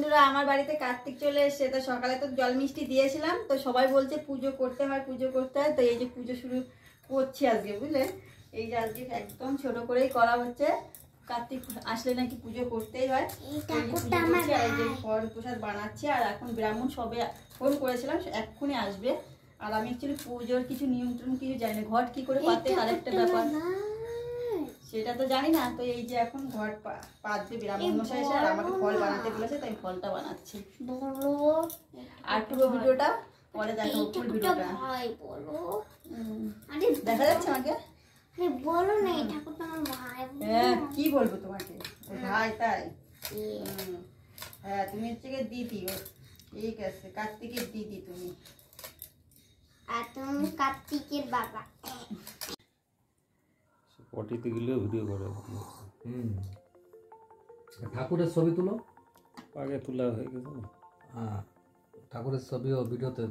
বন্ধুরা আমার বাড়িতে কার্তিক চলে এসেছে, তো সকালে তো জল মিষ্টি দিয়েছিলাম, তো সবাই বলছে পুজো করতে হয় তো এই যে পুজো শুরু করছি আজকে, বুঝলে। এই যে আজকে একদম ছোট করেই করা হচ্ছে, কার্তিক আসলে নাকি পুজো করতেই হয়। এই যে ফল প্রসাদ বানাচ্ছি, আর এখন ব্রাহ্মণ সবে ফোন করেছিলাম, এক্ষুনি আসবে। আর আমি অ্যাকচুয়ালি পুজোর কিছু নিয়ন্ত্রণ কিছু জানি না, ঘট কি করে পাতে তার একটা ব্যাপার, সেটা তো জানি না। তো এই যে এখন ঘট পাতবে ব্রাহ্মণ মশাই এসে, আর আমাকে ফল বানাতে বলেছে, তাই ফলটা বানাচ্ছি। আর পুরো ভিডিওটা পরে দেখাবো, ফুল ভিডিওটা। দেখা যাচ্ছে আমাকে? বলো না, এই ঠাকুরটা আমার ভাই। হ্যাঁ, কি বলবো তোমাকে, ভাই? তাই? হ্যাঁ, তুমি হচ্ছে দিদি। ঠিক আছে, কার্তিকের দিদি তুমি, আর তুমি কার্তিকের বাবা। পটিতে গেলেও ভিডিও করে। ঠাকুরের ছবি তুলো, আগে তোলা হয়ে গেছে না? হ্যাঁ, ঠাকুরের ছবিও ভিডিওতে।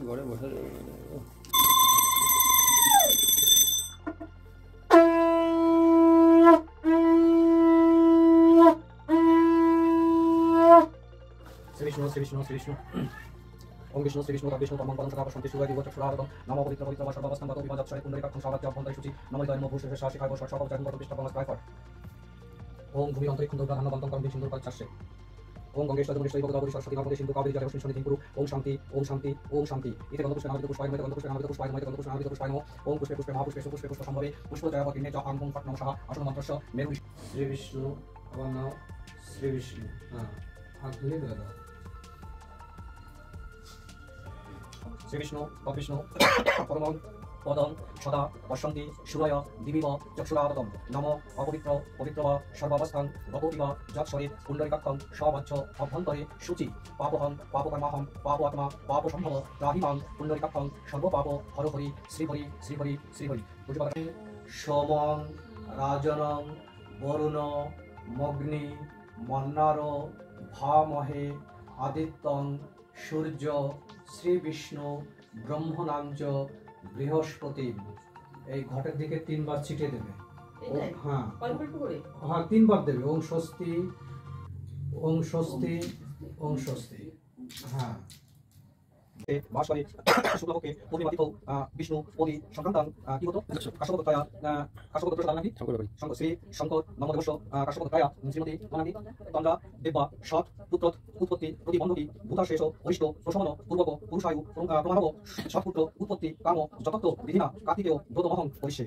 ঘরে বসা যাবে না। শ্রী বিষ্ণু ওম বিষ্ণু শ্রী বিষ্ণু বিষ্ণু পরম পরম সদা শান্তি সুগাই দিবচ সুরাগতম নমো পবিত্র পবিত্র সর্বাবস্থান গত বিভাজাত সরে পুণ্ডরিকাক্ষং সারাজ্য অভ্যন্তরে সূচি নমিত নমো ভূষে শাসি খায় বর্ষা সকল জাগন প্রতিষ্ঠা পরম স্কায় ফর ওম ভূমি অন্তরিক্ষ দুর্গা ধান্য বন্তম করম সিন্ধুর পাঁচ চাষে ওম গঙ্গেশ্বর জমুনেশ্বরী ভগবতী সরস্বতী নর্মদে সিন্ধু কাবেরী জলে অশ্বিনী সন্নিধিং কুরু ওম শান্তি ওম শান্তি ওম শান্তি ইতি গন্ধপুষ্পে নামিত পুষ্পায় মৃত গন্ধপুষ্পে নামিত পুষ্পায় মৃত গন্ধপুষ্পে নামিত পুষ্পায় নমঃ ওম পুষ্পে পুষ্পে মহাপুষ্পে সুপুষ্পে পুষ্প সম্ভবে পুষ্প জয়পতিনে চ আং ওম ফট নমঃ আসন মন্ত্রস্য মেরু শ্রী বিষ্ণু। আমার নাম শ্রী বিষ্ণু। হ্যাঁ, হাত ধুয়ে দেওয়া দাও। শ্রী বিষ্ণু বিষ্ণু পরমং পদং সদা বসন্তি সুরয় দিবিব চক্ষুরাগতম নম অপবিত্র পবিত্র বা সর্বাবস্থান ভগবতী বা যৎসরে পুণ্ডরিকাক্ষং সবাচ্ছ অভ্যন্তরে সূচি পাপহং পাপকর্মাহং পাপ আত্মা পাপ সম্ভব রাহিমাং পুণ্ডরিকাক্ষং সর্বপাপ হরহরি শ্রীহরি শ্রীহরি শ্রীহরি। সোমং রাজনং বরুণ মগ্নি মন্নার ভামহে আদিত্যং সূর্য শ্রী বিষ্ণু ব্রহ্মণাঞ্চ বৃহস্পতি। এই ঘটের দিকে 3 বার ছিটিয়ে দেবে। হ্যাঁ হ্যাঁ, 3 বার দেবে। ওং স্বস্তি ওং স্বস্তি ওং স্বস্তি। হ্যাঁ, ভাস্করে শুক্লপক্ষে পূর্ণিমাতিথৌ বিষ্ণু পদি সংক্রান্তাং কি হতো কাশ্যপত্রয়া কাশ্যপত্র নাকি শঙ্কর শ্রী শঙ্কর নমদেবস্য কাশ্যপত্রয়া শ্রীমতী মনামি তন্দ্রা দেবা সৎ পুত্র উৎপত্তি প্রতিবন্ধকী ভূতাশেষ অরিষ্ট প্রশমন পূর্বক পুরুষায়ু প্রমাণব সৎপুত্র উৎপত্তি কাম যতত্ব বিধিনা কার্তিকেয় ব্রতমহং পরিষে।